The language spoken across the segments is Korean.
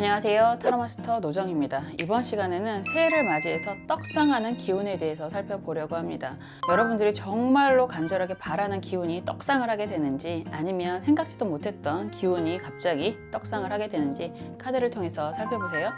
안녕하세요. 타로마스터 노정입니다. 이번 시간에는 새해를 맞이해서 떡상하는 기운에 대해서 살펴보려고 합니다. 여러분들이 정말로 간절하게 바라는 기운이 떡상을 하게 되는지, 아니면 생각지도 못했던 기운이 갑자기 떡상을 하게 되는지 카드를 통해서 살펴보세요.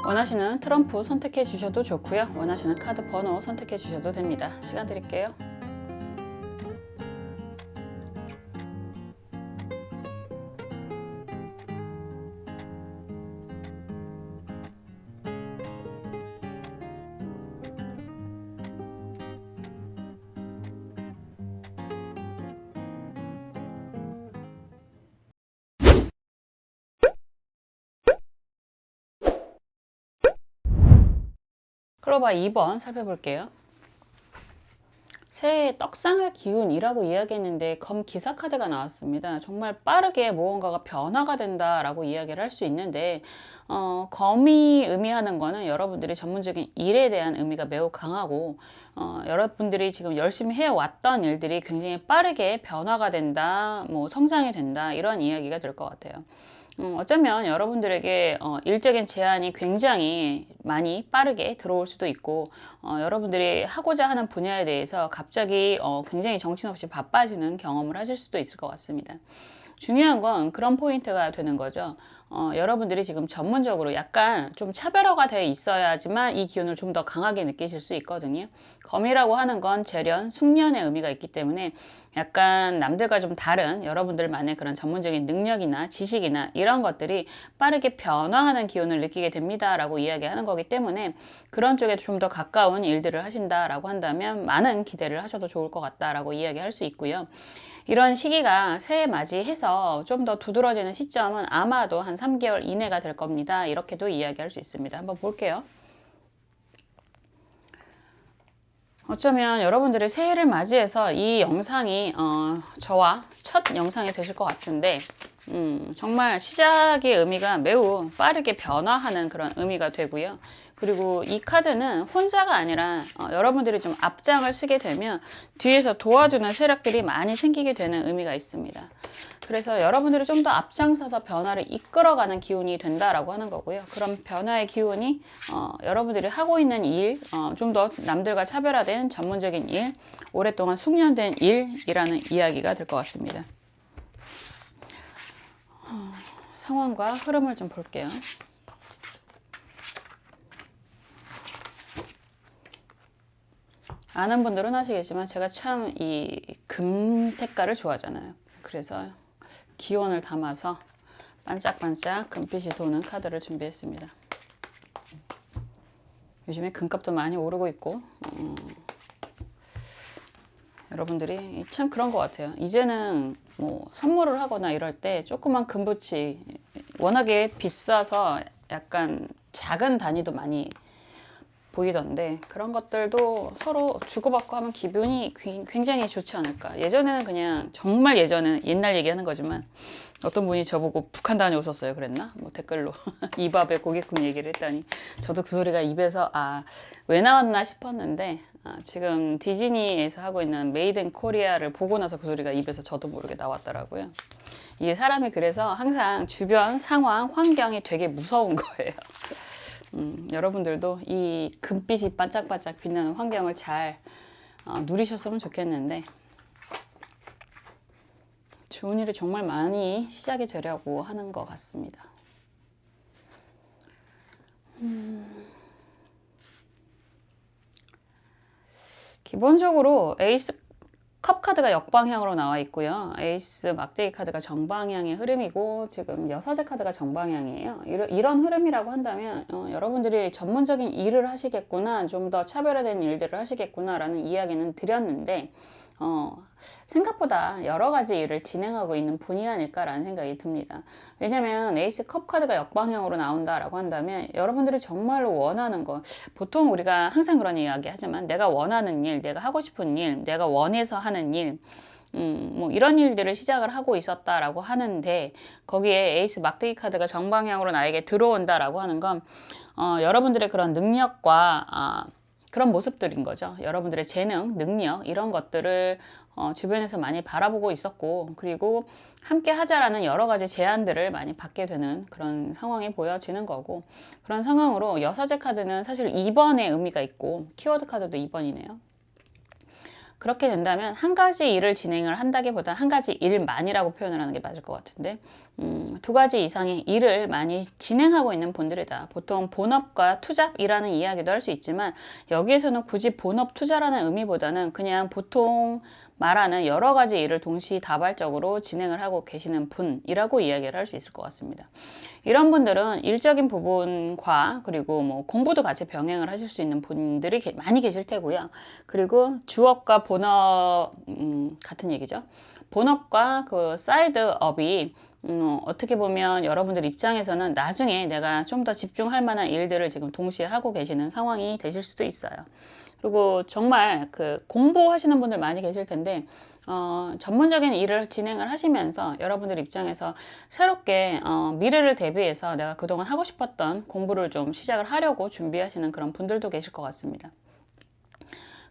원하시는 트럼프 선택해 주셔도 좋고요. 원하시는 카드 번호 선택해 주셔도 됩니다. 시간 드릴게요. 클로바 2번 살펴볼게요. 새해 떡상할 기운이라고 이야기했는데 검 기사 카드가 나왔습니다. 정말 빠르게 무언가가 변화가 된다라고 이야기를 할 수 있는데 검이 의미하는 거는 여러분들이 전문적인 일에 대한 의미가 매우 강하고 여러분들이 지금 열심히 해왔던 일들이 굉장히 빠르게 변화가 된다, 뭐 성장이 된다, 이런 이야기가 될 것 같아요. 어쩌면 여러분들에게 일적인 제한이 굉장히 많이 빠르게 들어올 수도 있고, 여러분들이 하고자 하는 분야에 대해서 갑자기 굉장히 정신없이 바빠지는 경험을 하실 수도 있을 것 같습니다. 중요한 건 그런 포인트가 되는 거죠. 여러분들이 지금 전문적으로 약간 좀 차별화가 되어 있어야지만 이 기운을 좀 더 강하게 느끼실 수 있거든요. 검이라고 하는 건 재련, 숙련의 의미가 있기 때문에 약간 남들과 좀 다른 여러분들만의 그런 전문적인 능력이나 지식이나 이런 것들이 빠르게 변화하는 기운을 느끼게 됩니다라고 이야기하는 거기 때문에, 그런 쪽에 좀 더 가까운 일들을 하신다라고 한다면 많은 기대를 하셔도 좋을 것 같다라고 이야기할 수 있고요. 이런 시기가 새해 맞이해서 좀 더 두드러지는 시점은 아마도 한 3개월 이내가 될 겁니다. 이렇게도 이야기할 수 있습니다. 한번 볼게요. 어쩌면 여러분들이 새해를 맞이해서 이 영상이 저와 첫 영상이 되실 것 같은데, 정말 시작의 의미가 매우 빠르게 변화하는 그런 의미가 되고요. 그리고 이 카드는 혼자가 아니라 여러분들이 좀 앞장을 쓰게 되면 뒤에서 도와주는 세력들이 많이 생기게 되는 의미가 있습니다. 그래서 여러분들이 좀 더 앞장서서 변화를 이끌어가는 기운이 된다라고 하는 거고요. 그런 변화의 기운이 여러분들이 하고 있는 일, 좀 더 남들과 차별화된 전문적인 일, 오랫동안 숙련된 일이라는 이야기가 될 것 같습니다. 상황과 흐름을 좀 볼게요. 아는 분들은 아시겠지만 제가 참 이 금 색깔을 좋아하잖아요. 그래서 기원을 담아서 반짝반짝 금빛이 도는 카드를 준비했습니다. 요즘에 금값도 많이 오르고 있고, 여러분들이 참 그런 것 같아요. 이제는 뭐 선물을 하거나 이럴 때 조그만 금붙이 워낙에 비싸서 약간 작은 단위도 많이 보이던데, 그런 것들도 서로 주고받고 하면 기분이 굉장히 좋지 않을까. 예전에는 그냥, 정말 예전에는 옛날 얘기하는 거지만, 어떤 분이 저보고 북한 다녀오셨어요 그랬나? 뭐 댓글로 이밥에 고깃국 얘기를 했더니 저도 그 소리가 입에서 왜 나왔나 싶었는데, 지금 디즈니에서 하고 있는 메이드 인 코리아를 보고 나서 그 소리가 입에서 저도 모르게 나왔더라고요. 이게 사람이 그래서 항상 주변 상황, 환경이 되게 무서운 거예요. 여러분들도 이 금빛이 반짝반짝 빛나는 환경을 잘 누리셨으면 좋겠는데, 좋은 일이 정말 많이 시작이 되려고 하는 것 같습니다. 기본적으로 에이스 컵 카드가 역방향으로 나와 있고요. 에이스 막대기 카드가 정방향의 흐름이고, 지금 여사제 카드가 정방향이에요. 이런 흐름이라고 한다면 여러분들이 전문적인 일을 하시겠구나, 좀 더 차별화된 일들을 하시겠구나 라는 이야기는 드렸는데, 생각보다 여러 가지 일을 진행하고 있는 분이 아닐까라는 생각이 듭니다. 왜냐면 에이스 컵 카드가 역방향으로 나온다라고 한다면 여러분들이 정말로 원하는 거, 보통 우리가 항상 그런 이야기 하지만 내가 원하는 일, 내가 하고 싶은 일, 내가 원해서 하는 일, 뭐 이런 일들을 시작을 하고 있었다라고 하는데 거기에 에이스 막대기 카드가 정방향으로 나에게 들어온다라고 하는 건 여러분들의 그런 능력과 그런 모습들인 거죠. 여러분들의 재능, 능력 이런 것들을 주변에서 많이 바라보고 있었고 그리고 함께 하자라는 여러 가지 제안들을 많이 받게 되는 그런 상황이 보여지는 거고 그런 상황으로 여사제 카드는 사실 2번의 의미가 있고 키워드 카드도 2번이네요. 그렇게 된다면 한 가지 일을 진행을 한다기보다 한 가지 일만이라고 표현을 하는 게 맞을 것 같은데 두 가지 이상의 일을 많이 진행하고 있는 분들이다. 보통 본업과 투잡이라는 이야기도 할 수 있지만 여기에서는 굳이 본업 투자라는 의미보다는 그냥 보통 말하는 여러 가지 일을 동시다발적으로 진행을 하고 계시는 분이라고 이야기를 할 수 있을 것 같습니다. 이런 분들은 일적인 부분과 그리고 뭐 공부도 같이 병행을 하실 수 있는 분들이 많이 계실 테고요. 그리고 주업과 본업 같은 얘기죠. 본업과 그 사이드업이 어떻게 보면 여러분들 입장에서는 나중에 내가 좀 더 집중할 만한 일들을 지금 동시에 하고 계시는 상황이 되실 수도 있어요. 그리고 정말 그 공부하시는 분들 많이 계실 텐데 전문적인 일을 진행을 하시면서 여러분들 입장에서 새롭게 미래를 대비해서 내가 그동안 하고 싶었던 공부를 좀 시작을 하려고 준비하시는 그런 분들도 계실 것 같습니다.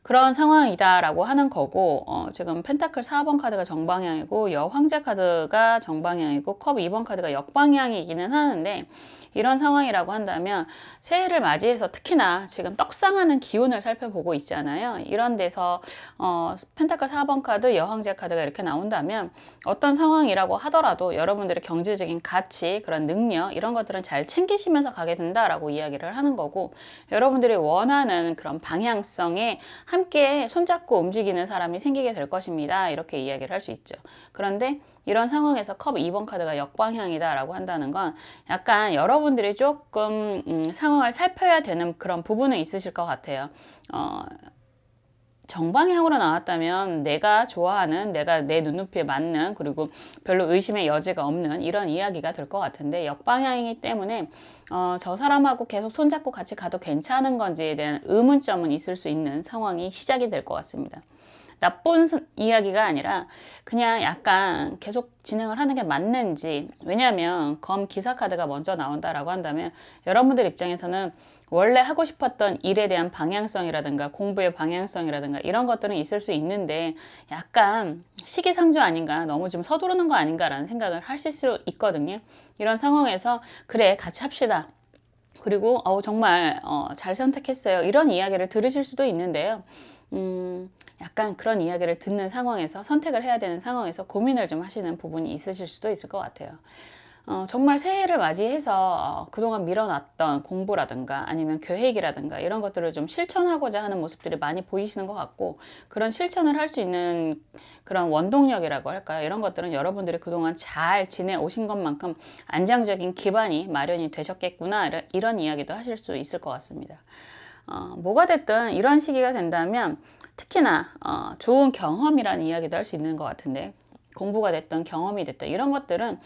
그런 상황이다라고 하는 거고 지금 펜타클 4번 카드가 정방향이고 여황제 카드가 정방향이고 컵 2번 카드가 역방향이기는 하는데 이런 상황이라고 한다면 새해를 맞이해서 특히나 지금 떡상하는 기운을 살펴보고 있잖아요. 이런 데서 펜타클 4번 카드, 여황제 카드가 이렇게 나온다면 어떤 상황이라고 하더라도 여러분들의 경제적인 가치, 그런 능력 이런 것들은 잘 챙기시면서 가게 된다라고 이야기를 하는 거고 여러분들이 원하는 그런 방향성에 함께 손잡고 움직이는 사람이 생기게 될 것입니다. 이렇게 이야기를 할 수 있죠. 그런데 이런 상황에서 컵 2번 카드가 역방향이다 라고 한다는 건 약간 여러분들이 조금 상황을 살펴야 되는 그런 부분은 있으실 것 같아요. 정방향으로 나왔다면 내가 좋아하는, 내가 내 눈높이에 맞는, 그리고 별로 의심의 여지가 없는 이런 이야기가 될 것 같은데 역방향이기 때문에 저 사람하고 계속 손잡고 같이 가도 괜찮은 건지에 대한 의문점은 있을 수 있는 상황이 시작이 될 것 같습니다. 나쁜 이야기가 아니라 그냥 약간 계속 진행을 하는 게 맞는지, 왜냐하면 검 기사 카드가 먼저 나온다라고 한다면 여러분들 입장에서는 원래 하고 싶었던 일에 대한 방향성이라든가 공부의 방향성이라든가 이런 것들은 있을 수 있는데 약간 시기상조 아닌가, 너무 좀 서두르는 거 아닌가라는 생각을 하실 수 있거든요. 이런 상황에서 그래 같이 합시다. 그리고 정말 잘 선택했어요. 이런 이야기를 들으실 수도 있는데요. 약간 그런 이야기를 듣는 상황에서 선택을 해야 되는 상황에서 고민을 좀 하시는 부분이 있으실 수도 있을 것 같아요. 정말 새해를 맞이해서 그동안 미뤄놨던 공부라든가 아니면 계획이라든가 이런 것들을 좀 실천하고자 하는 모습들이 많이 보이시는 것 같고 그런 실천을 할 수 있는 그런 원동력이라고 할까요? 이런 것들은 여러분들이 그동안 잘 지내오신 것만큼 안정적인 기반이 마련이 되셨겠구나 이런 이야기도 하실 수 있을 것 같습니다. 뭐가 됐든 이런 시기가 된다면 특히나 좋은 경험이라는 이야기도 할 수 있는 것 같은데 공부가 됐든 경험이 됐든 이런 것들은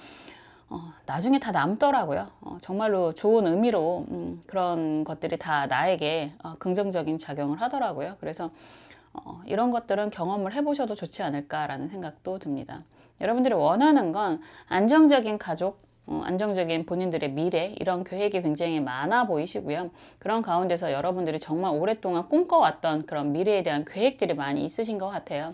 나중에 다 남더라고요. 정말로 좋은 의미로 그런 것들이 다 나에게 긍정적인 작용을 하더라고요. 그래서 이런 것들은 경험을 해보셔도 좋지 않을까라는 생각도 듭니다. 여러분들이 원하는 건 안정적인 가족, 안정적인 본인들의 미래 이런 계획이 굉장히 많아 보이시고요. 그런 가운데서 여러분들이 정말 오랫동안 꿈꿔왔던 그런 미래에 대한 계획들이 많이 있으신 것 같아요.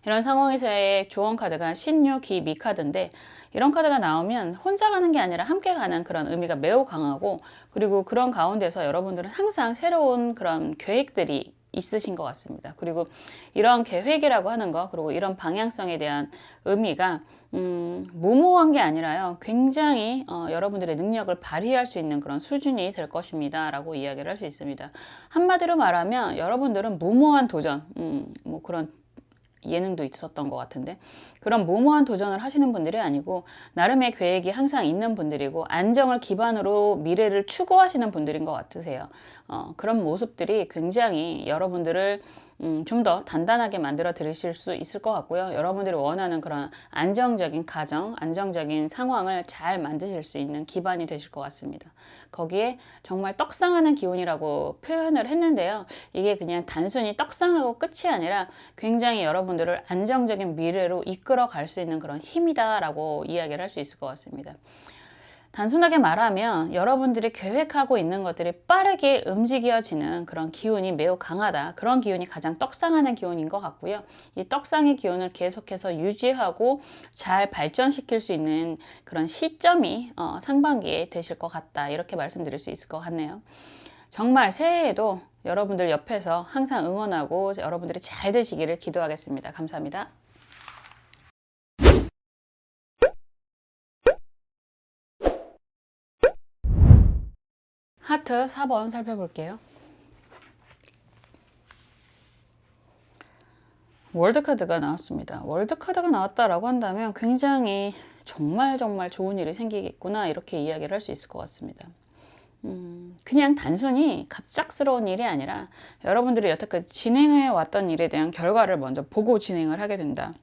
이런 상황에서의 조언 카드가 신유, 기, 미 카드인데 이런 카드가 나오면 혼자 가는 게 아니라 함께 가는 그런 의미가 매우 강하고 그리고 그런 가운데서 여러분들은 항상 새로운 그런 계획들이 있으신 것 같습니다. 그리고 이런 계획이라고 하는 거 그리고 이런 방향성에 대한 의미가 무모한 게 아니라요. 굉장히 여러분들의 능력을 발휘할 수 있는 그런 수준이 될 것입니다. 라고 이야기를 할 수 있습니다. 한마디로 말하면 여러분들은 무모한 도전, 뭐 그런 예능도 있었던 것 같은데 그런 무모한 도전을 하시는 분들이 아니고 나름의 계획이 항상 있는 분들이고 안정을 기반으로 미래를 추구하시는 분들인 것 같으세요. 그런 모습들이 굉장히 여러분들을 좀 더 단단하게 만들어 드리실 수 있을 것 같고요. 여러분들이 원하는 그런 안정적인 가정, 안정적인 상황을 잘 만드실 수 있는 기반이 되실 것 같습니다. 거기에 정말 떡상하는 기운이라고 표현을 했는데요. 이게 그냥 단순히 떡상하고 끝이 아니라 굉장히 여러분들을 안정적인 미래로 이끌어 갈 수 있는 그런 힘이다라고 이야기를 할 수 있을 것 같습니다. 단순하게 말하면 여러분들이 계획하고 있는 것들이 빠르게 움직여지는 그런 기운이 매우 강하다. 그런 기운이 가장 떡상하는 기운인 것 같고요. 이 떡상의 기운을 계속해서 유지하고 잘 발전시킬 수 있는 그런 시점이 상반기에 되실 것 같다. 이렇게 말씀드릴 수 있을 것 같네요. 정말 새해에도 여러분들 옆에서 항상 응원하고 여러분들이 잘 되시기를 기도하겠습니다. 감사합니다. 하트 4번 살펴볼게요. 월드카드가 나왔습니다. 월드카드가 나왔다라고 한다면 굉장히 정말 좋은 일이 생기겠구나 이렇게 이야기를 할 수 있을 것 같습니다. 그냥 단순히 갑작스러운 일이 아니라 여러분들이 여태까지 진행해 왔던 일에 대한 결과를 먼저 보고 진행을 하게 된다.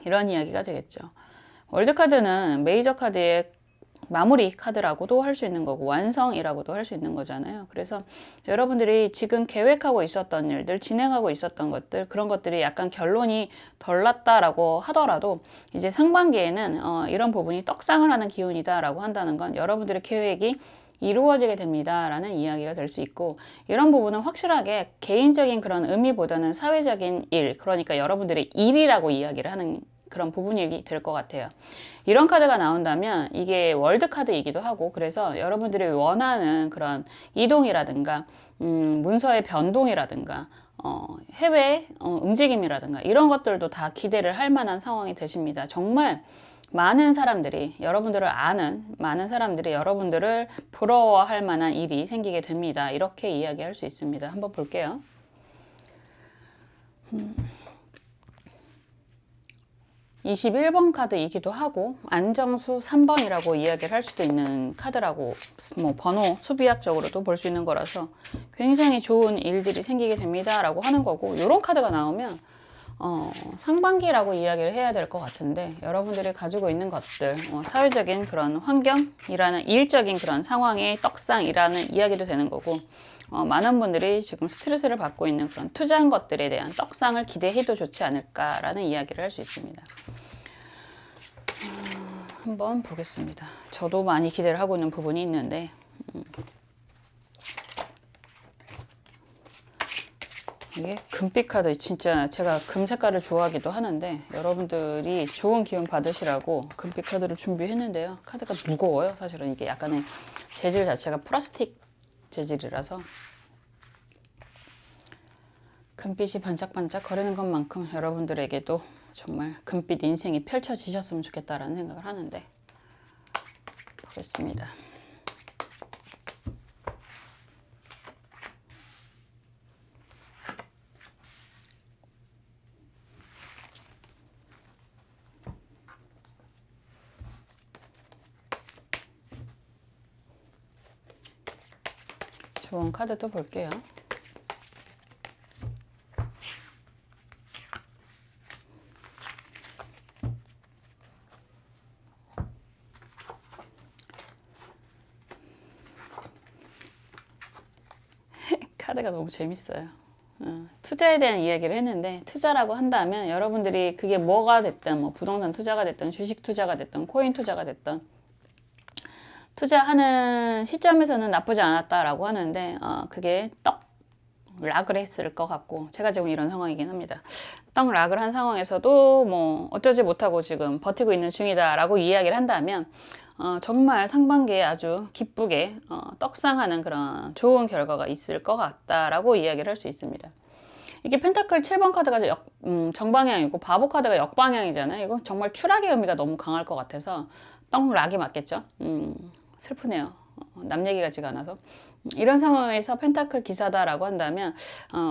이런 이야기가 되겠죠. 월드카드는 메이저 카드의 마무리 카드라고도 할 수 있는 거고 완성이라고도 할 수 있는 거잖아요. 그래서 여러분들이 지금 계획하고 있었던 일들, 진행하고 있었던 것들, 그런 것들이 약간 결론이 덜 났다라고 하더라도 이제 상반기에는 이런 부분이 떡상을 하는 기운이다라고 한다는 건 여러분들의 계획이 이루어지게 됩니다 라는 이야기가 될 수 있고, 이런 부분은 확실하게 개인적인 그런 의미보다는 사회적인 일, 그러니까 여러분들의 일이라고 이야기를 하는 그런 부분이 될 것 같아요. 이런 카드가 나온다면 이게 월드 카드이기도 하고, 그래서 여러분들이 원하는 그런 이동이라든가 문서의 변동이라든가 해외 움직임이라든가 이런 것들도 다 기대를 할 만한 상황이 되십니다. 정말 많은 사람들이, 여러분들을 아는 많은 사람들이 여러분들을 부러워할 만한 일이 생기게 됩니다. 이렇게 이야기할 수 있습니다. 한번 볼게요. 21번 카드이기도 하고 안정수 3번이라고 이야기를 할 수도 있는 카드라고 번호 수비학적으로도 볼 수 있는 거라서 굉장히 좋은 일들이 생기게 됩니다 라고 하는 거고, 이런 카드가 나오면 상반기라고 이야기를 해야 될 것 같은데, 여러분들이 가지고 있는 것들, 사회적인 그런 환경이라는 일적인 그런 상황의 떡상이라는 이야기도 되는 거고, 많은 분들이 지금 스트레스를 받고 있는 그런 투자한 것들에 대한 떡상을 기대해도 좋지 않을까라는 이야기를 할 수 있습니다. 한번 보겠습니다. 저도 많이 기대를 하고 있는 부분이 있는데 이게 금빛 카드, 진짜 제가 금 색깔을 좋아하기도 하는데 여러분들이 좋은 기운 받으시라고 금빛 카드를 준비했는데요. 카드가 무거워요. 사실은 이게 약간의 재질 자체가 플라스틱 재질이라서 금빛이 반짝반짝 거리는 것만큼 여러분들에게도 정말 금빛 인생이 펼쳐지셨으면 좋겠다라는 생각을 하는데, 보겠습니다. 좋은 카드도 볼게요. 카드가 너무 재밌어요. 투자에 대한 이야기를 했는데, 투자라고 한다면 여러분들이 그게 뭐가 됐든, 뭐 부동산 투자가 됐든 주식 투자가 됐든 코인 투자가 됐든 투자하는 시점에서는 나쁘지 않았다라고 하는데 그게 떡 락을 했을 것 같고, 제가 지금 이런 상황이긴 합니다. 떡 락을 한 상황에서도 뭐 어쩌지 못하고 지금 버티고 있는 중이다라고 이야기를 한다면 정말 상반기에 아주 기쁘게 떡상하는 그런 좋은 결과가 있을 것 같다라고 이야기를 할 수 있습니다. 이게 펜타클 7번 카드가 정방향이고 바보 카드가 역방향이잖아요. 이거 정말 추락의 의미가 너무 강할 것 같아서 떡락이 맞겠죠. 슬프네요. 남 얘기 같지가 않아서. 이런 상황에서 펜타클 기사다라고 한다면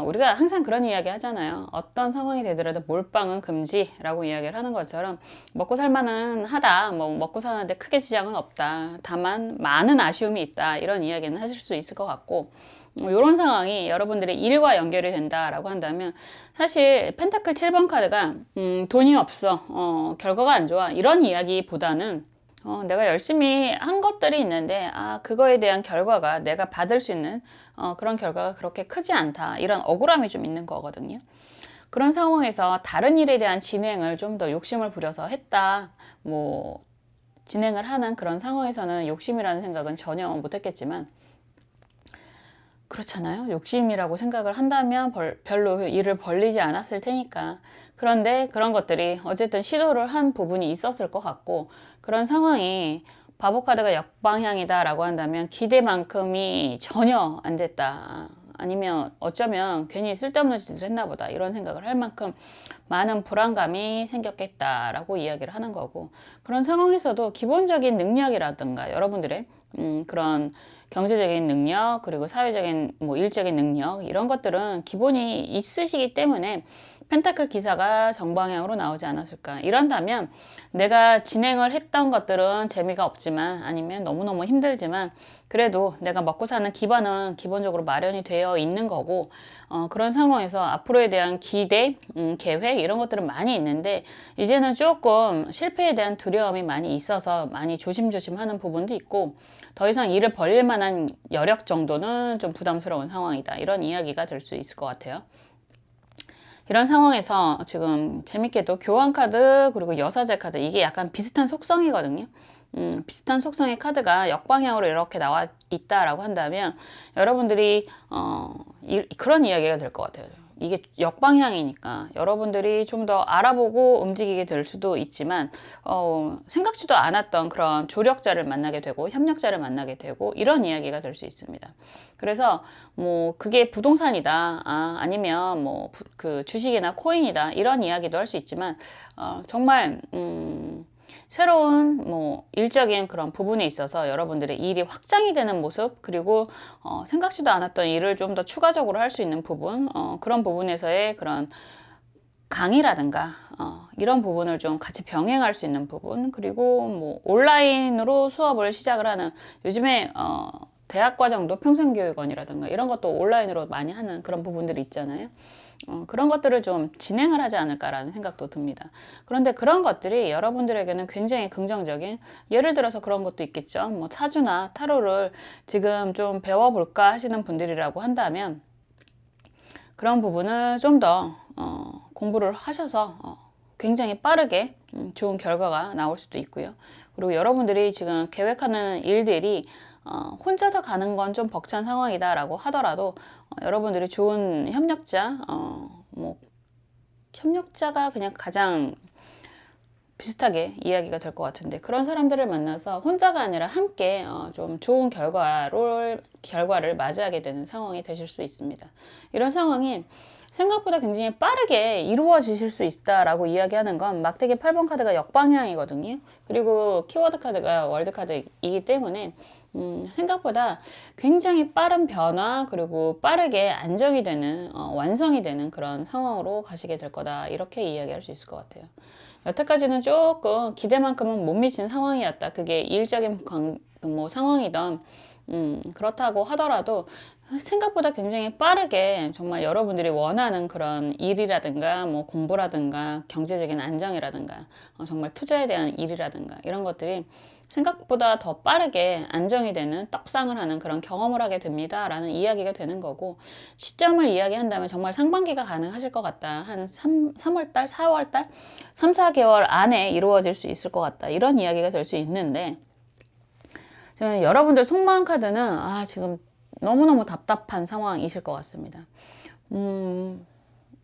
우리가 항상 그런 이야기 하잖아요. 어떤 상황이 되더라도 몰빵은 금지라고 이야기를 하는 것처럼 먹고 살만은 하다, 뭐 먹고 사는데 크게 지장은 없다, 다만 많은 아쉬움이 있다, 이런 이야기는 하실 수 있을 것 같고, 이런 상황이 여러분들의 일과 연결이 된다라고 한다면 사실 펜타클 7번 카드가 돈이 없어, 결과가 안 좋아, 이런 이야기보다는 내가 열심히 한 것들이 있는데, 그거에 대한 결과가 내가 받을 수 있는, 그런 결과가 그렇게 크지 않다. 이런 억울함이 좀 있는 거거든요. 그런 상황에서 다른 일에 대한 진행을 좀 더 욕심을 부려서 했다. 뭐, 진행을 하는 그런 상황에서는 욕심이라는 생각은 전혀 못 했겠지만, 그렇잖아요. 욕심이라고 생각을 한다면 별로 일을 벌리지 않았을 테니까. 그런데 그런 것들이 어쨌든 시도를 한 부분이 있었을 것 같고, 그런 상황이 바보 카드가 역방향이다 라고 한다면 기대만큼이 전혀 안 됐다. 아니면 어쩌면 괜히 쓸데없는 짓을 했나 보다, 이런 생각을 할 만큼 많은 불안감이 생겼겠다라고 이야기를 하는 거고, 그런 상황에서도 기본적인 능력이라든가 여러분들의 그런 경제적인 능력, 그리고 사회적인 뭐 일적인 능력, 이런 것들은 기본이 있으시기 때문에 펜타클 기사가 정방향으로 나오지 않았을까. 이런다면 내가 진행을 했던 것들은 재미가 없지만, 아니면 너무너무 힘들지만, 그래도 내가 먹고 사는 기반은 기본적으로 마련이 되어 있는 거고, 그런 상황에서 앞으로에 대한 기대, 계획, 이런 것들은 많이 있는데, 이제는 조금 실패에 대한 두려움이 많이 있어서 많이 조심조심 하는 부분도 있고, 더 이상 일을 벌릴 만한 여력 정도는 좀 부담스러운 상황이다, 이런 이야기가 될 수 있을 것 같아요. 이런 상황에서 지금 재밌게도 교환 카드, 그리고 여사제 카드, 이게 약간 비슷한 속성이거든요. 비슷한 속성의 카드가 역방향으로 이렇게 나와 있다라고 한다면 여러분들이 그런 이야기가 될 것 같아요. 이게 역방향이니까 여러분들이 좀 더 알아보고 움직이게 될 수도 있지만, 생각지도 않았던 그런 조력자를 만나게 되고 협력자를 만나게 되고, 이런 이야기가 될 수 있습니다. 그래서 뭐 그게 부동산이다, 아니면 뭐 그 주식이나 코인이다, 이런 이야기도 할 수 있지만, 정말 새로운 뭐 일적인 그런 부분에 있어서 여러분들의 일이 확장이 되는 모습, 그리고 생각지도 않았던 일을 좀 더 추가적으로 할 수 있는 부분, 그런 부분에서의 그런 강의라든가 이런 부분을 좀 같이 병행할 수 있는 부분, 그리고 뭐 온라인으로 수업을 시작을 하는, 요즘에 대학 과정도 평생교육원이라든가 이런 것도 온라인으로 많이 하는 그런 부분들이 있잖아요. 그런 것들을 좀 진행을 하지 않을까라는 생각도 듭니다. 그런데 그런 것들이 여러분들에게는 굉장히 긍정적인, 예를 들어서 그런 것도 있겠죠. 뭐 사주나 타로를 지금 좀 배워볼까 하시는 분들이라고 한다면, 그런 부분을 좀 더 공부를 하셔서 굉장히 빠르게 좋은 결과가 나올 수도 있고요. 그리고 여러분들이 지금 계획하는 일들이 혼자서 가는 건 좀 벅찬 상황이다라고 하더라도, 여러분들이 좋은 협력자, 뭐 협력자가 그냥 가장 비슷하게 이야기가 될 것 같은데, 그런 사람들을 만나서 혼자가 아니라 함께 좀 좋은 결과를 맞이하게 되는 상황이 되실 수 있습니다. 이런 상황이 생각보다 굉장히 빠르게 이루어지실 수 있다라고 이야기하는 건, 막대기 8번 카드가 역방향이거든요. 그리고 키워드 카드가 월드 카드이기 때문에 생각보다 굉장히 빠른 변화, 그리고 빠르게 안정이 되는, 완성이 되는 그런 상황으로 가시게 될 거다, 이렇게 이야기할 수 있을 것 같아요. 여태까지는 조금 기대만큼은 못 미친 상황이었다. 그게 일적인 뭐 상황이던, 그렇다고 하더라도 생각보다 굉장히 빠르게 정말 여러분들이 원하는 그런 일이라든가 뭐 공부라든가 경제적인 안정이라든가 정말 투자에 대한 일이라든가 이런 것들이 생각보다 더 빠르게 안정이 되는, 떡상을 하는 그런 경험을 하게 됩니다 라는 이야기가 되는 거고, 시점을 이야기한다면 정말 상반기가 가능하실 것 같다. 한 3월달, 4월달, 3, 4개월 안에 이루어질 수 있을 것 같다, 이런 이야기가 될 수 있는데, 저는 여러분들 속마음 카드는 지금 너무너무 답답한 상황이실 것 같습니다.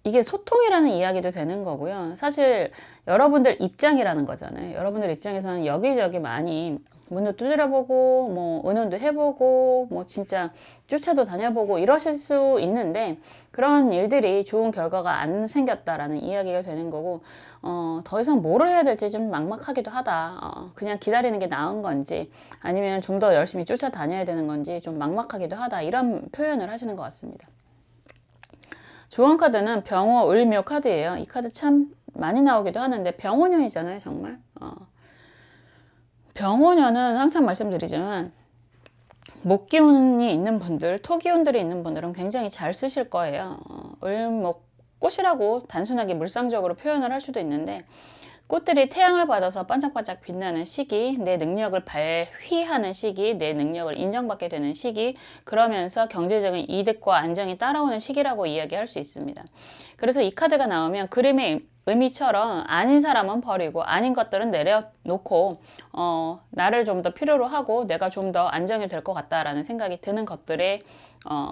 이게 소통이라는 이야기도 되는 거고요. 사실 여러분들 입장이라는 거잖아요. 여러분들 입장에서는 여기저기 많이 문도 두드려보고 뭐 의논도 해보고 뭐 진짜 쫓아도 다녀보고 이러실 수 있는데 그런 일들이 좋은 결과가 안 생겼다라는 이야기가 되는 거고 더 이상 뭐를 해야 될지 좀 막막하기도 하다. 그냥 기다리는 게 나은 건지 아니면 좀 더 열심히 쫓아다녀야 되는 건지 좀 막막하기도 하다 이런 표현을 하시는 것 같습니다. 좋은 카드는 병호 을묘 카드예요. 이 카드 참 많이 나오기도 하는데 병호년이잖아요, 정말. 병호년은 항상 말씀드리지만 목기운이 있는 분들, 토기운들이 있는 분들은 굉장히 잘 쓰실 거예요. 을목 꽃이라고 단순하게 물상적으로 표현을 할 수도 있는데 꽃들이 태양을 받아서 반짝반짝 빛나는 시기, 내 능력을 발휘하는 시기, 내 능력을 인정받게 되는 시기, 그러면서 경제적인 이득과 안정이 따라오는 시기라고 이야기할 수 있습니다. 그래서 이 카드가 나오면 그림의 의미처럼 아닌 사람은 버리고 아닌 것들은 내려놓고 나를 좀 더 필요로 하고 내가 좀 더 안정이 될 것 같다라는 생각이 드는 것들의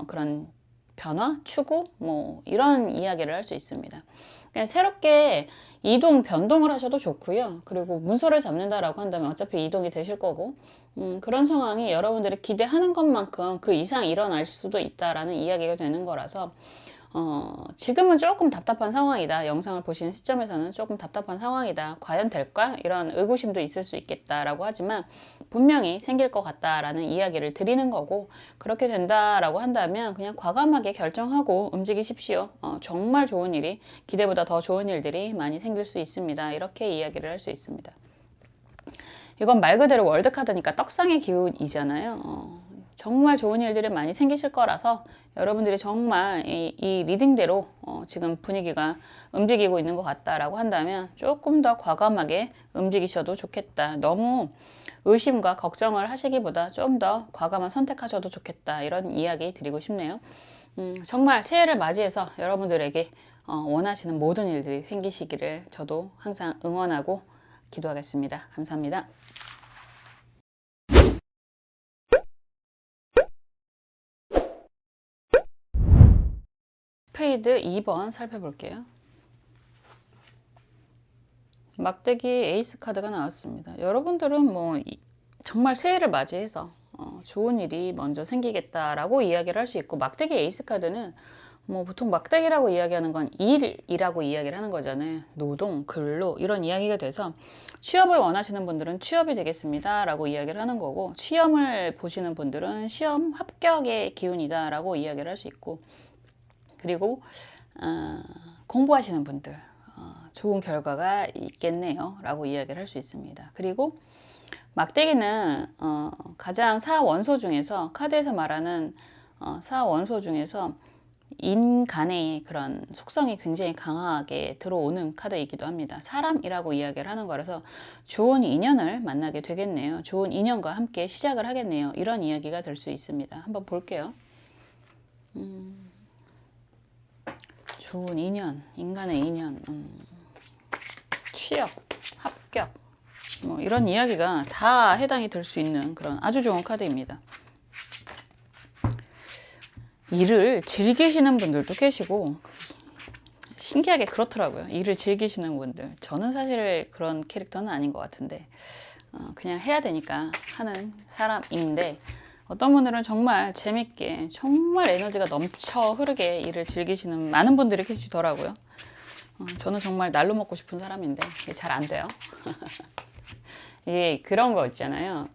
그런 변화, 추구, 뭐 이런 이야기를 할 수 있습니다. 그냥 새롭게 이동, 변동을 하셔도 좋고요. 그리고 문서를 잡는다라고 한다면 어차피 이동이 되실 거고 그런 상황이 여러분들이 기대하는 것만큼 그 이상 일어날 수도 있다라는 이야기가 되는 거라서 지금은 조금 답답한 상황이다. 영상을 보시는 시점에서는 조금 답답한 상황이다. 과연 될까? 이런 의구심도 있을 수 있겠다라고 하지만 분명히 생길 것 같다라는 이야기를 드리는 거고 그렇게 된다라고 한다면 그냥 과감하게 결정하고 움직이십시오. 정말 좋은 일이 기대보다 더 좋은 일들이 많이 생길 수 있습니다. 이렇게 이야기를 할 수 있습니다. 이건 말 그대로 월드카드니까 떡상의 기운이잖아요. 정말 좋은 일들이 많이 생기실 거라서 여러분들이 정말 이 리딩대로 지금 분위기가 움직이고 있는 것 같다라고 한다면 조금 더 과감하게 움직이셔도 좋겠다. 너무 의심과 걱정을 하시기보다 좀 더 과감한 선택하셔도 좋겠다. 이런 이야기 드리고 싶네요. 정말 새해를 맞이해서 여러분들에게 원하시는 모든 일들이 생기시기를 저도 항상 응원하고 기도하겠습니다. 감사합니다. 스페이드 2번 살펴볼게요. 막대기 에이스 카드가 나왔습니다. 여러분들은 뭐 정말 새해를 맞이해서 좋은 일이 먼저 생기겠다라고 이야기를 할 수 있고 막대기 에이스 카드는 뭐 보통 막대기라고 이야기하는 건 일이라고 이야기를 하는 거잖아요. 노동, 근로 이런 이야기가 돼서 취업을 원하시는 분들은 취업이 되겠습니다 라고 이야기를 하는 거고 시험을 보시는 분들은 시험 합격의 기운이다 라고 이야기를 할 수 있고 그리고 공부하시는 분들 좋은 결과가 있겠네요 라고 이야기를 할 수 있습니다. 그리고 막대기는 가장 사원소 중에서 카드에서 말하는 사원소 중에서 인간의 그런 속성이 굉장히 강하게 들어오는 카드이기도 합니다. 사람이라고 이야기를 하는 거라서 좋은 인연을 만나게 되겠네요. 좋은 인연과 함께 시작을 하겠네요. 이런 이야기가 될 수 있습니다. 한번 볼게요. 좋은 인연, 인간의 인연, 취업, 합격 뭐 이런 이야기가 다 해당이 될 수 있는 그런 아주 좋은 카드입니다. 일을 즐기시는 분들도 계시고 신기하게 그렇더라고요. 일을 즐기시는 분들. 저는 사실 그런 캐릭터는 아닌 것 같은데 그냥 해야 되니까 하는 사람인데 어떤 분들은 정말 재밌게 정말 에너지가 넘쳐 흐르게 일을 즐기시는 많은 분들이 계시더라고요. 저는 정말 날로 먹고 싶은 사람인데 이게 잘 안 돼요. 이게 그런 거 있잖아요.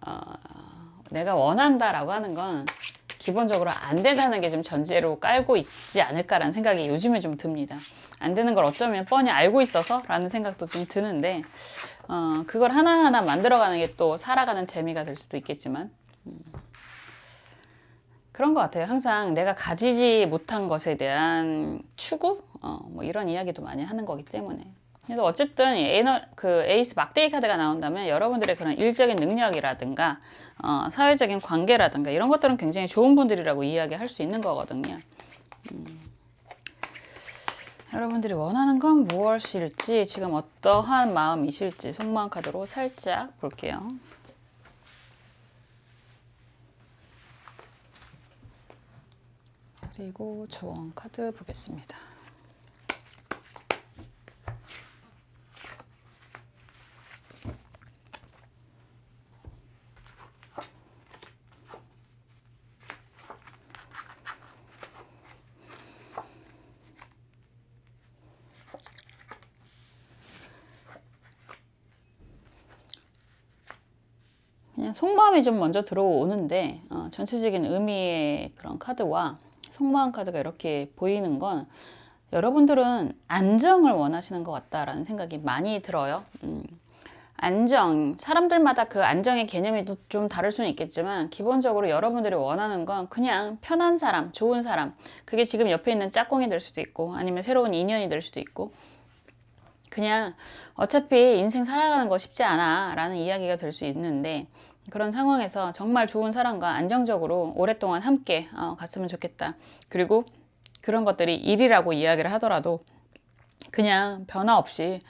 내가 원한다라고 하는 건 기본적으로 안 된다는 게 좀 전제로 깔고 있지 않을까라는 생각이 요즘에 좀 듭니다. 안 되는 걸 어쩌면 뻔히 알고 있어서 라는 생각도 좀 드는데 그걸 하나하나 만들어가는 게 또 살아가는 재미가 될 수도 있겠지만 그런 것 같아요. 항상 내가 가지지 못한 것에 대한 추구? 뭐 이런 이야기도 많이 하는 거기 때문에. 그래서 어쨌든 그 에이스 막대기 카드가 나온다면 여러분들의 그런 일적인 능력이라든가 사회적인 관계라든가 이런 것들은 굉장히 좋은 분들이라고 이야기할 수 있는 거거든요. 여러분들이 원하는 건 무엇일지 지금 어떠한 마음이실지 속마음 카드로 살짝 볼게요. 그리고 조언 카드 보겠습니다. 그냥 속마음이 좀 먼저 들어오는데 전체적인 의미의 그런 카드와 속마음 카드가 이렇게 보이는 건 여러분들은 안정을 원하시는 것 같다라는 생각이 많이 들어요. 안정, 사람들마다 그 안정의 개념이 좀 다를 수는 있겠지만 기본적으로 여러분들이 원하는 건 그냥 편한 사람, 좋은 사람. 그게 지금 옆에 있는 짝꿍이 될 수도 있고 아니면 새로운 인연이 될 수도 있고 그냥 어차피 인생 살아가는 거 쉽지 않아 라는 이야기가 될 수 있는데 그런 상황에서 정말 좋은 사람과 안정적으로 오랫동안 함께 갔으면 좋겠다. 그리고 그런 것들이 일이라고 이야기를 하더라도 그냥 변화 없이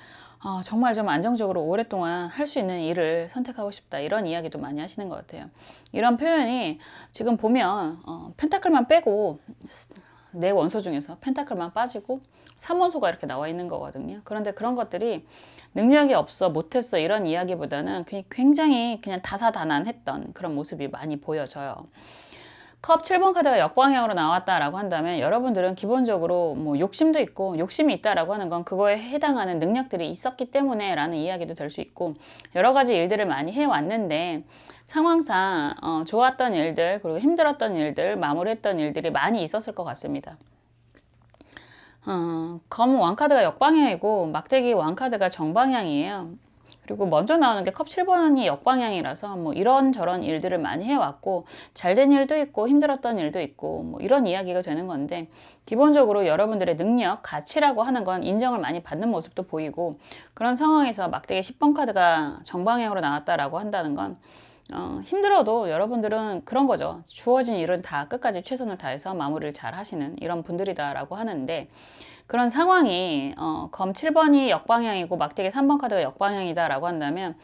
정말 좀 안정적으로 오랫동안 할 수 있는 일을 선택하고 싶다. 이런 이야기도 많이 하시는 것 같아요. 이런 표현이 지금 보면 펜타클만 빼고 네 원소 중에서 펜타클만 빠지고 3원소가 이렇게 나와 있는 거거든요. 그런데 그런 것들이 능력이 없어, 못했어 이런 이야기보다는 굉장히 그냥 다사다난했던 그런 모습이 많이 보여져요. 컵 7번 카드가 역방향으로 나왔다라고 한다면 여러분들은 기본적으로 뭐 욕심도 있고 욕심이 있다라고 하는 건 그거에 해당하는 능력들이 있었기 때문에 라는 이야기도 될 수 있고 여러 가지 일들을 많이 해왔는데 상황상 좋았던 일들 그리고 힘들었던 일들 마무리했던 일들이 많이 있었을 것 같습니다. 검 왕카드가 역방향이고 막대기 왕카드가 정방향이에요. 그리고 먼저 나오는 게 컵 7번이 역방향이라서 뭐 이런저런 일들을 많이 해왔고 잘된 일도 있고 힘들었던 일도 있고 뭐 이런 이야기가 되는 건데 기본적으로 여러분들의 능력, 가치라고 하는 건 인정을 많이 받는 모습도 보이고 그런 상황에서 막대기 10번 카드가 정방향으로 나왔다라고 한다는 건 힘들어도 여러분들은 그런 거죠. 주어진 일은 다 끝까지 최선을 다해서 마무리를 잘 하시는 이런 분들이다라고 하는데 그런 상황이 검 7번이 역방향이고 막대기 3번 카드가 역방향이다라고 한다면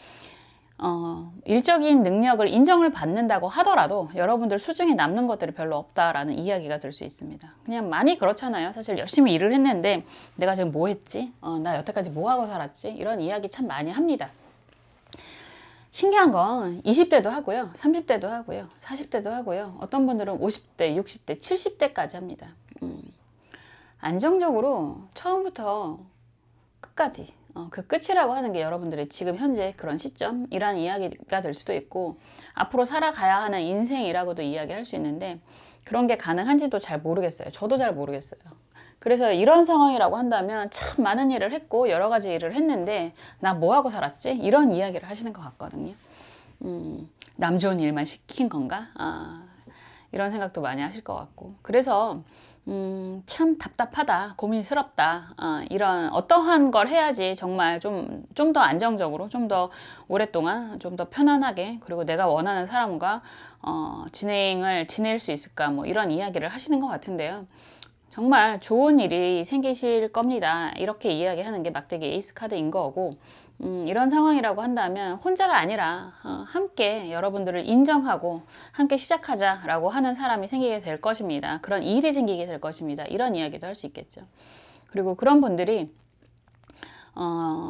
일적인 능력을 인정을 받는다고 하더라도 여러분들 수중에 남는 것들이 별로 없다라는 이야기가 될 수 있습니다. 그냥 많이 그렇잖아요. 사실 열심히 일을 했는데 내가 지금 뭐 했지? 나 여태까지 뭐 하고 살았지? 이런 이야기 참 많이 합니다. 신기한 건 20대도 하고요. 30대도 하고요. 40대도 하고요. 어떤 분들은 50대, 60대, 70대까지 합니다. 안정적으로 처음부터 끝까지 그 끝이라고 하는 게 여러분들의 지금 현재 그런 시점이라는 이야기가 될 수도 있고 앞으로 살아가야 하는 인생이라고도 이야기할 수 있는데 그런 게 가능한지도 잘 모르겠어요. 저도 잘 모르겠어요. 그래서 이런 상황이라고 한다면 참 많은 일을 했고 여러 가지 일을 했는데 나 뭐 하고 살았지? 이런 이야기를 하시는 것 같거든요. 남 좋은 일만 시킨 건가? 이런 생각도 많이 하실 것 같고 그래서 참 답답하다, 고민스럽다. 이런 어떠한 걸 해야지 정말 좀 더 안정적으로, 좀 더 오랫동안, 좀 더 편안하게, 그리고 내가 원하는 사람과 진행을 지낼 수 있을까, 뭐 이런 이야기를 하시는 것 같은데요. 정말 좋은 일이 생기실 겁니다. 이렇게 이야기하는 게 막대기 에이스 카드인 거고 이런 상황이라고 한다면 혼자가 아니라 함께 여러분들을 인정하고 함께 시작하자라고 하는 사람이 생기게 될 것입니다. 그런 일이 생기게 될 것입니다. 이런 이야기도 할 수 있겠죠. 그리고 그런 분들이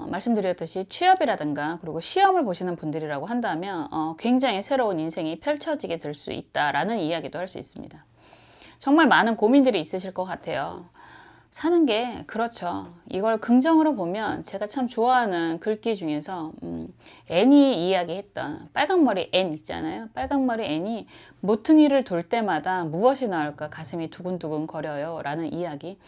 말씀드렸듯이 취업이라든가 그리고 시험을 보시는 분들이라고 한다면 굉장히 새로운 인생이 펼쳐지게 될 수 있다라는 이야기도 할 수 있습니다. 정말 많은 고민들이 있으실 것 같아요. 사는 게 그렇죠. 이걸 긍정으로 보면 제가 참 좋아하는 글귀 중에서 앤이 이야기했던 빨강머리 앤 있잖아요. 빨강머리 앤이 모퉁이를 돌 때마다 무엇이 나올까 가슴이 두근두근 거려요 라는 이야기.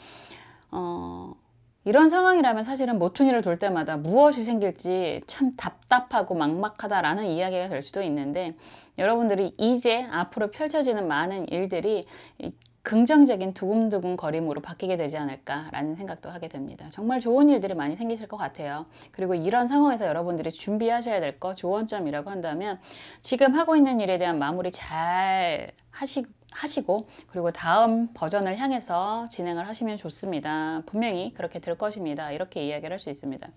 이런 상황이라면 사실은 모퉁이를 돌 때마다 무엇이 생길지 참 답답하고 막막하다라는 이야기가 될 수도 있는데 여러분들이 이제 앞으로 펼쳐지는 많은 일들이 긍정적인 두근두근 거림으로 바뀌게 되지 않을까라는 생각도 하게 됩니다. 정말 좋은 일들이 많이 생기실 것 같아요. 그리고 이런 상황에서 여러분들이 준비하셔야 될 거 조언점이라고 한다면 지금 하고 있는 일에 대한 마무리 잘 하시고 그리고 다음 버전을 향해서 진행을 하시면 좋습니다. 분명히 그렇게 될 것입니다. 이렇게 이야기를 할 수 있습니다.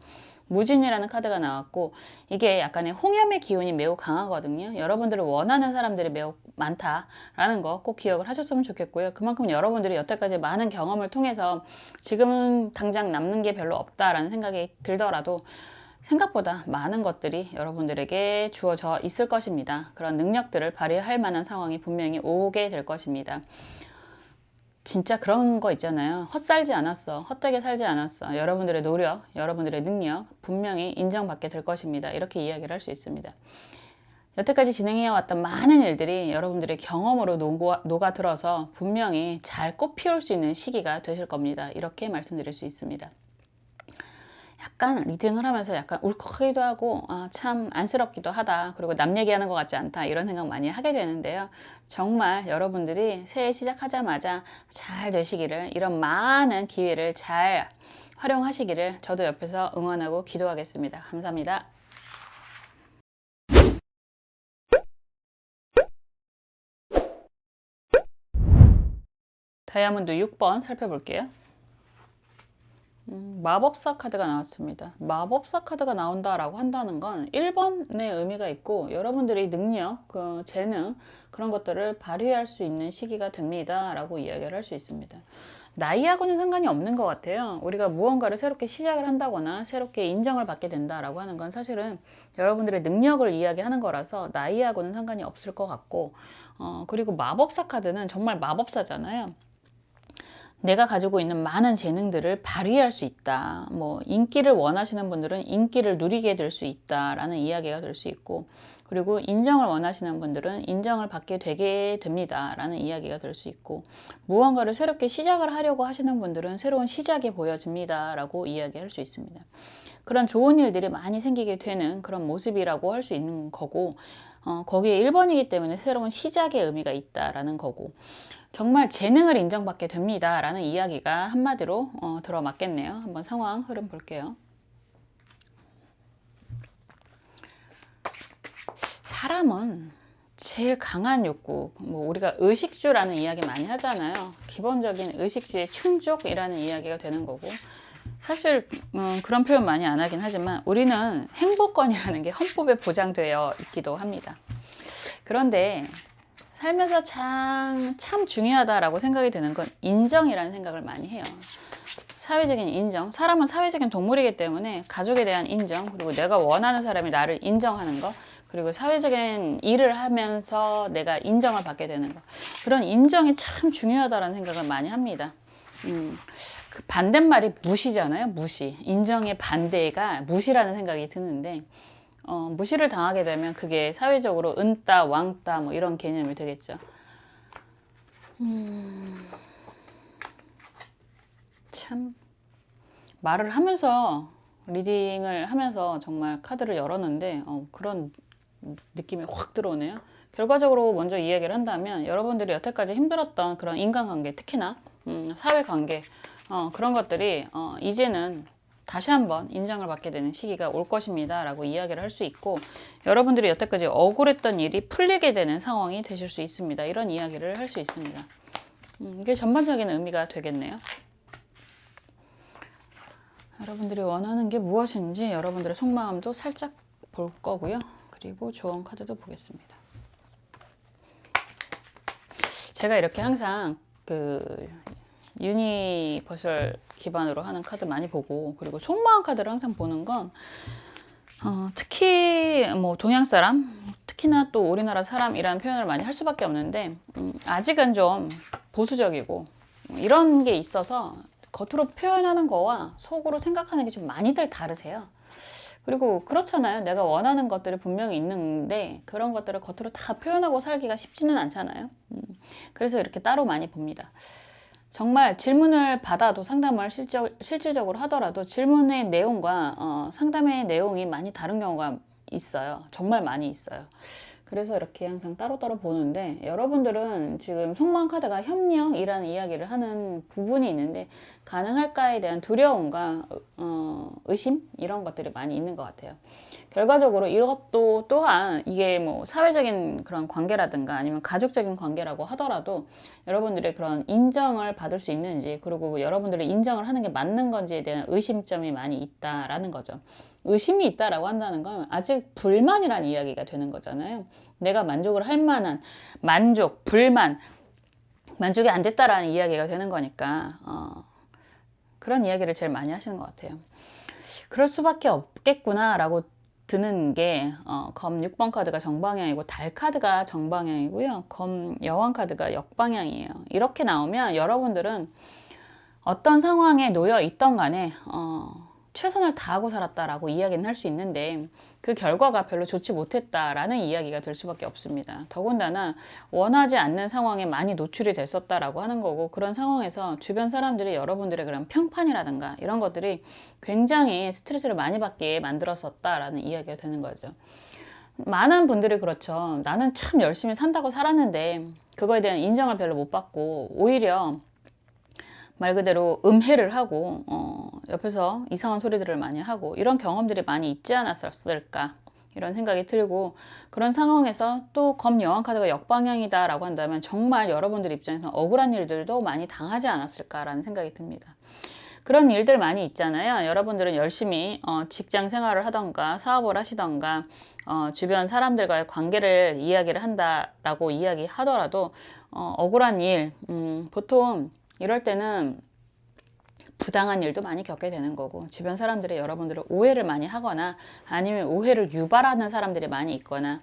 무진이라는 카드가 나왔고 이게 약간의 홍염의 기운이 매우 강하거든요. 여러분들을 원하는 사람들이 매우 많다라는 거 꼭 기억을 하셨으면 좋겠고요. 그만큼 여러분들이 여태까지 많은 경험을 통해서 지금은 당장 남는 게 별로 없다라는 생각이 들더라도 생각보다 많은 것들이 여러분들에게 주어져 있을 것입니다. 그런 능력들을 발휘할 만한 상황이 분명히 오게 될 것입니다. 진짜 그런 거 있잖아요. 헛살지 않았어. 헛되게 살지 않았어. 여러분들의 노력, 여러분들의 능력 분명히 인정받게 될 것입니다. 이렇게 이야기를 할 수 있습니다. 여태까지 진행해왔던 많은 일들이 여러분들의 경험으로 녹아들어서 분명히 잘 꽃피울 수 있는 시기가 되실 겁니다. 이렇게 말씀드릴 수 있습니다. 약간 리딩을 하면서 약간 울컥하기도 하고 참 안쓰럽기도 하다, 그리고 남 얘기하는 것 같지 않다, 이런 생각 많이 하게 되는데요. 정말 여러분들이 새해 시작하자마자 잘 되시기를, 이런 많은 기회를 잘 활용하시기를 저도 옆에서 응원하고 기도하겠습니다. 감사합니다. 다이아몬드 6번 살펴볼게요. 마법사 카드가 나왔습니다. 마법사 카드가 나온다라고 한다는 건 1번의 의미가 있고, 여러분들이 능력, 재능, 그런 것들을 발휘할 수 있는 시기가 됩니다 라고 이야기를 할 수 있습니다. 나이하고는 상관이 없는 것 같아요. 우리가 무언가를 새롭게 시작을 한다거나 새롭게 인정을 받게 된다라고 하는 건 사실은 여러분들의 능력을 이야기하는 거라서 나이하고는 상관이 없을 것 같고, 그리고 마법사 카드는 정말 마법사잖아요. 내가 가지고 있는 많은 재능들을 발휘할 수 있다. 뭐 인기를 원하시는 분들은 인기를 누리게 될 수 있다라는 이야기가 될 수 있고, 그리고 인정을 원하시는 분들은 인정을 받게 되게 됩니다라는 이야기가 될 수 있고, 무언가를 새롭게 시작을 하려고 하시는 분들은 새로운 시작이 보여집니다라고 이야기할 수 있습니다. 그런 좋은 일들이 많이 생기게 되는 그런 모습이라고 할 수 있는 거고, 거기에 1번이기 때문에 새로운 시작의 의미가 있다라는 거고, 정말 재능을 인정받게 됩니다 라는 이야기가 한마디로 들어맞겠네요. 한번 상황 흐름 볼게요. 사람은 제일 강한 욕구, 뭐 우리가 의식주라는 이야기 많이 하잖아요. 기본적인 의식주의 충족이라는 이야기가 되는 거고, 사실 그런 표현 많이 안 하긴 하지만 우리는 행복권이라는 게 헌법에 보장되어 있기도 합니다. 그런데 살면서 참 중요하다라고 생각이 드는 건 인정이라는 생각을 많이 해요. 사회적인 인정. 사람은 사회적인 동물이기 때문에 가족에 대한 인정, 그리고 내가 원하는 사람이 나를 인정하는 거, 그리고 사회적인 일을 하면서 내가 인정을 받게 되는 거, 그런 인정이 참 중요하다라는 생각을 많이 합니다. 그 반대말이 무시잖아요. 무시. 인정의 반대가 무시라는 생각이 드는데, 무시를 당하게 되면 그게 사회적으로 은따, 왕따 뭐 이런 개념이 되겠죠. 참 말을 하면서, 리딩을 하면서 정말 카드를 열었는데 그런 느낌이 확 들어오네요. 결과적으로 먼저 이야기를 한다면, 여러분들이 여태까지 힘들었던 그런 인간관계, 특히나 사회관계, 그런 것들이 이제는 다시 한번 인정을 받게 되는 시기가 올 것입니다 라고 이야기를 할 수 있고, 여러분들이 여태까지 억울했던 일이 풀리게 되는 상황이 되실 수 있습니다. 이런 이야기를 할 수 있습니다. 이게 전반적인 의미가 되겠네요. 여러분들이 원하는 게 무엇인지 여러분들의 속마음도 살짝 볼 거고요. 그리고 조언 카드도 보겠습니다. 제가 이렇게 항상 유니버설 기반으로 하는 카드 많이 보고, 그리고 속마음 카드를 항상 보는 건 특히 뭐 동양 사람, 특히나 또 우리나라 사람이라는 표현을 많이 할 수밖에 없는데, 아직은 좀 보수적이고 이런 게 있어서 겉으로 표현하는 거와 속으로 생각하는 게 좀 많이들 다르세요. 그리고 그렇잖아요. 내가 원하는 것들이 분명히 있는데 그런 것들을 겉으로 다 표현하고 살기가 쉽지는 않잖아요. 그래서 이렇게 따로 많이 봅니다. 정말 질문을 받아도, 상담을 실질적으로 하더라도 질문의 내용과 상담의 내용이 많이 다른 경우가 있어요. 정말 많이 있어요. 그래서 이렇게 항상 따로따로 보는데, 여러분들은 지금 속마음 카드가 협력이라는 이야기를 하는 부분이 있는데, 가능할까에 대한 두려움과 의심, 이런 것들이 많이 있는 것 같아요. 결과적으로 이것도 또한 이게 뭐 사회적인 그런 관계라든가 아니면 가족적인 관계라고 하더라도 여러분들의 그런 인정을 받을 수 있는지, 그리고 여러분들이 인정을 하는 게 맞는 건지에 대한 의심점이 많이 있다라는 거죠. 의심이 있다라고 한다는 건 아직 불만이라는 이야기가 되는 거잖아요. 내가 만족을 할 만한 만족, 불만, 만족이 안 됐다라는 이야기가 되는 거니까 그런 이야기를 제일 많이 하시는 것 같아요. 그럴 수밖에 없겠구나라고 드는 게 검 6번 카드가 정방향이고 달 카드가 정방향이고요. 검 여왕 카드가 역방향이에요. 이렇게 나오면 여러분들은 어떤 상황에 놓여 있던 간에 최선을 다하고 살았다라고 이야기는 할 수 있는데 그 결과가 별로 좋지 못했다라는 이야기가 될 수밖에 없습니다. 더군다나 원하지 않는 상황에 많이 노출이 됐었다라고 하는 거고, 그런 상황에서 주변 사람들이 여러분들의 그런 평판이라든가 이런 것들이 굉장히 스트레스를 많이 받게 만들었었다라는 이야기가 되는 거죠. 많은 분들이 그렇죠. 나는 참 열심히 산다고 살았는데 그거에 대한 인정을 별로 못 받고 오히려 말 그대로 음해를 하고 옆에서 이상한 소리들을 많이 하고 이런 경험들이 많이 있지 않았을까 이런 생각이 들고, 그런 상황에서 또 검 여왕 카드가 역방향이다 라고 한다면 정말 여러분들 입장에서 억울한 일들도 많이 당하지 않았을까라는 생각이 듭니다. 그런 일들 많이 있잖아요. 여러분들은 열심히 직장 생활을 하던가 사업을 하시던가 주변 사람들과의 관계를 이야기를 한다라고 이야기하더라도 억울한 일, 보통 이럴 때는 부당한 일도 많이 겪게 되는 거고, 주변 사람들이 여러분들을 오해를 많이 하거나 아니면 오해를 유발하는 사람들이 많이 있거나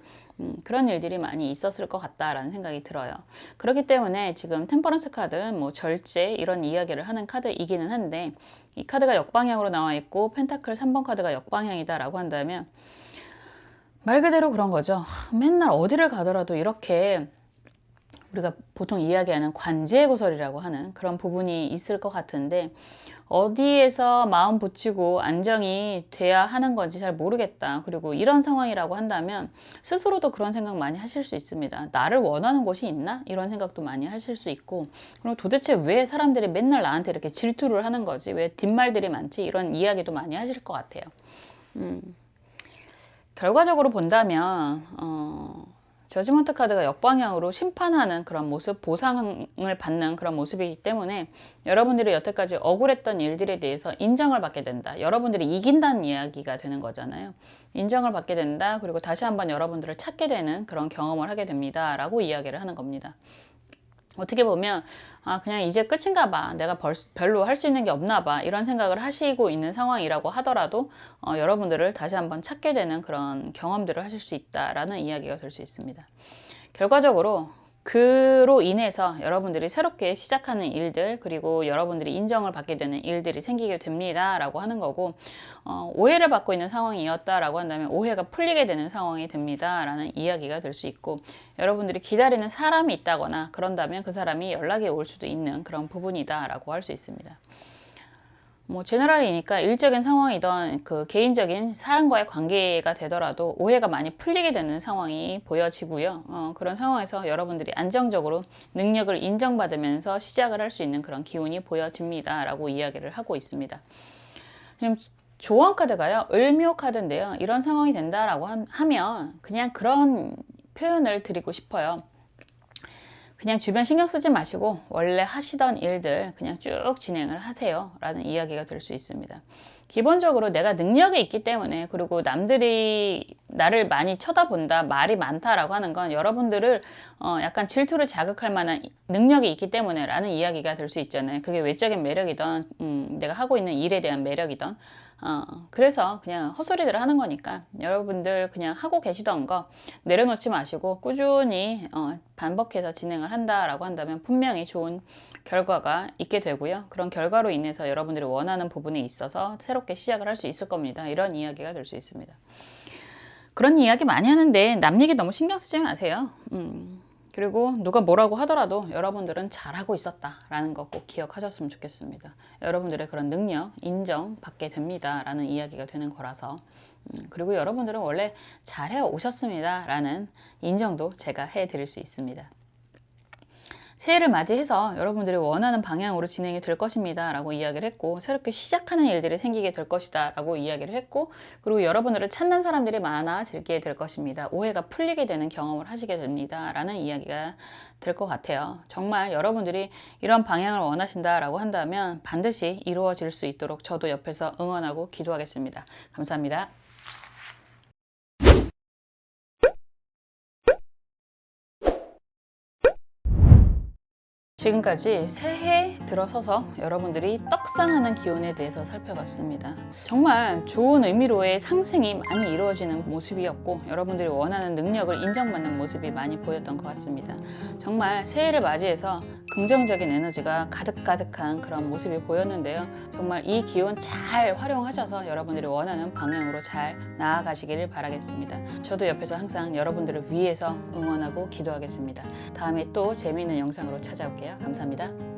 그런 일들이 많이 있었을 것 같다라는 생각이 들어요. 그렇기 때문에 지금 템퍼런스 카드, 뭐 절제 이런 이야기를 하는 카드이기는 한데, 이 카드가 역방향으로 나와 있고 펜타클 3번 카드가 역방향이다 라고 한다면 말 그대로 그런 거죠. 맨날 어디를 가더라도 이렇게 우리가 보통 이야기하는 관제구설이라고 하는 그런 부분이 있을 것 같은데, 어디에서 마음 붙이고 안정이 돼야 하는 건지 잘 모르겠다. 그리고 이런 상황이라고 한다면 스스로도 그런 생각 많이 하실 수 있습니다. 나를 원하는 곳이 있나? 이런 생각도 많이 하실 수 있고, 그리고 도대체 왜 사람들이 맨날 나한테 이렇게 질투를 하는 거지? 왜 뒷말들이 많지? 이런 이야기도 많이 하실 것 같아요. 결과적으로 본다면 저지먼트 카드가 역방향으로 심판하는 그런 모습, 보상을 받는 그런 모습이기 때문에 여러분들이 여태까지 억울했던 일들에 대해서 인정을 받게 된다. 여러분들이 이긴다는 이야기가 되는 거잖아요. 인정을 받게 된다. 그리고 다시 한번 여러분들을 찾게 되는 그런 경험을 하게 됩니다. 라고 이야기를 하는 겁니다. 어떻게 보면 그냥 이제 끝인가 봐, 내가 별로 할 수 있는 게 없나 봐, 이런 생각을 하시고 있는 상황이라고 하더라도 여러분들을 다시 한번 찾게 되는 그런 경험들을 하실 수 있다라는 이야기가 될 수 있습니다. 결과적으로 그로 인해서 여러분들이 새롭게 시작하는 일들, 그리고 여러분들이 인정을 받게 되는 일들이 생기게 됩니다 라고 하는 거고, 오해를 받고 있는 상황이었다 라고 한다면 오해가 풀리게 되는 상황이 됩니다 라는 이야기가 될 수 있고, 여러분들이 기다리는 사람이 있다거나 그런다면 그 사람이 연락이 올 수도 있는 그런 부분이다 라고 할 수 있습니다. 뭐 제너럴이니까 일적인 상황이던 그 개인적인 사람과의 관계가 되더라도 오해가 많이 풀리게 되는 상황이 보여지고요. 그런 상황에서 여러분들이 안정적으로 능력을 인정받으면서 시작을 할 수 있는 그런 기운이 보여집니다 라고 이야기를 하고 있습니다. 지금 조언 카드가요, 을묘 카드인데요. 이런 상황이 된다라고 하면 그냥 그런 표현을 드리고 싶어요. 그냥 주변 신경 쓰지 마시고 원래 하시던 일들 그냥 쭉 진행을 하세요 라는 이야기가 될 수 있습니다. 기본적으로 내가 능력이 있기 때문에, 그리고 남들이 나를 많이 쳐다본다, 말이 많다라고 하는 건 여러분들을 약간 질투를 자극할 만한 능력이 있기 때문에 라는 이야기가 될 수 있잖아요. 그게 외적인 매력이든 내가 하고 있는 일에 대한 매력이든 그래서 그냥 헛소리들을 하는 거니까 여러분들 그냥 하고 계시던 거 내려놓지 마시고 꾸준히 반복해서 진행을 한다라고 한다면 분명히 좋은 결과가 있게 되고요. 그런 결과로 인해서 여러분들이 원하는 부분에 있어서 새롭게 시작을 할 수 있을 겁니다. 이런 이야기가 될 수 있습니다. 그런 이야기 많이 하는데 남 얘기 너무 신경 쓰지 마세요. 그리고 누가 뭐라고 하더라도 여러분들은 잘하고 있었다라는 거 꼭 기억하셨으면 좋겠습니다. 여러분들의 그런 능력 인정받게 됩니다라는 이야기가 되는 거라서, 그리고 여러분들은 원래 잘해 오셨습니다 라는 인정도 제가 해드릴 수 있습니다. 새해를 맞이해서 여러분들이 원하는 방향으로 진행이 될 것입니다 라고 이야기를 했고, 새롭게 시작하는 일들이 생기게 될 것이다 라고 이야기를 했고, 그리고 여러분들을 찾는 사람들이 많아지게 될 것입니다. 오해가 풀리게 되는 경험을 하시게 됩니다 라는 이야기가 될 것 같아요. 정말 여러분들이 이런 방향을 원하신다 라고 한다면 반드시 이루어질 수 있도록 저도 옆에서 응원하고 기도하겠습니다. 감사합니다. 지금까지 새해 들어서서 여러분들이 떡상하는 기운에 대해서 살펴봤습니다. 정말 좋은 의미로의 상승이 많이 이루어지는 모습이었고, 여러분들이 원하는 능력을 인정받는 모습이 많이 보였던 것 같습니다. 정말 새해를 맞이해서 긍정적인 에너지가 가득가득한 그런 모습이 보였는데요. 정말 이 기운 잘 활용하셔서 여러분들이 원하는 방향으로 잘 나아가시기를 바라겠습니다. 저도 옆에서 항상 여러분들을 위해서 응원하고 기도하겠습니다. 다음에 또 재미있는 영상으로 찾아올게요. 감사합니다.